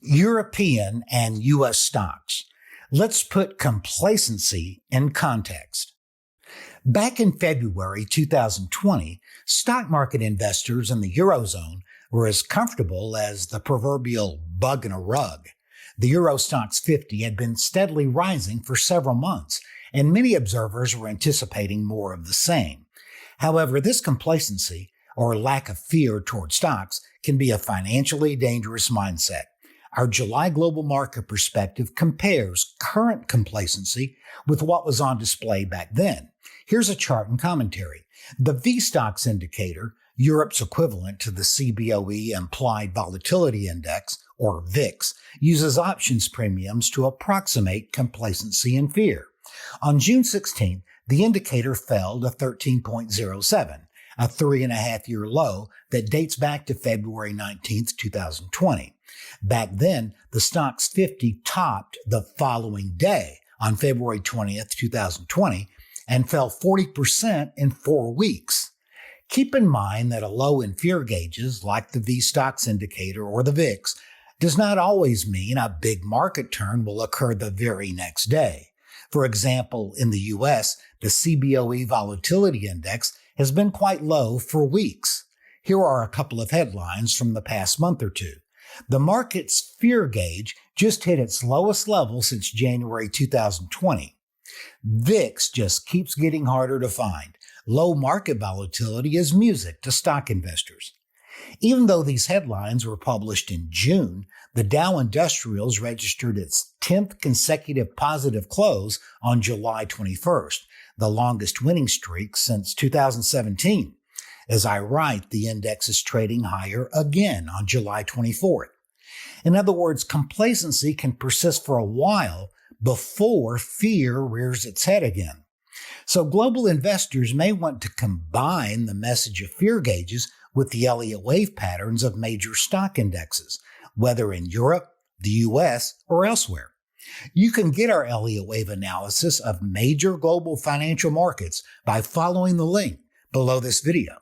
European and U.S. stocks. Let's put complacency in context. Back in February 2020, stock market investors in the Eurozone were as comfortable as the proverbial bug in a rug. The Euro Stoxx 50 had been steadily rising for several months, and many observers were anticipating more of the same. However, this complacency, or lack of fear toward stocks, can be a financially dangerous mindset. Our July global market perspective compares current complacency with what was on display back then. Here's a chart and commentary. The VSTOXX indicator, Europe's equivalent to the CBOE Implied Volatility Index, or VIX, uses options premiums to approximate complacency and fear. On June 16th, the indicator fell to 13.07, a 3.5-year low that dates back to February 19th, 2020. Back then, the Stoxx 50 topped the following day on February 20th, 2020, and fell 40% in 4 weeks. Keep in mind that a low in fear gauges, like the VSTOXX indicator or the VIX, does not always mean a big market turn will occur the very next day. For example, in the U.S., the CBOE Volatility Index has been quite low for weeks. Here are a couple of headlines from the past month or two. The market's fear gauge just hit its lowest level since January 2020. VIX just keeps getting harder to find. Low market volatility is music to stock investors. Even though these headlines were published in June, the Dow Industrials registered its 10th consecutive positive close on July 21st, the longest winning streak since 2017. As I write, the index is trading higher again on July 24th. In other words, complacency can persist for a while before fear rears its head again. So global investors may want to combine the message of fear gauges with the Elliott Wave patterns of major stock indexes, whether in Europe, the U.S., or elsewhere. You can get our Elliott Wave analysis of major global financial markets by following the link below this video.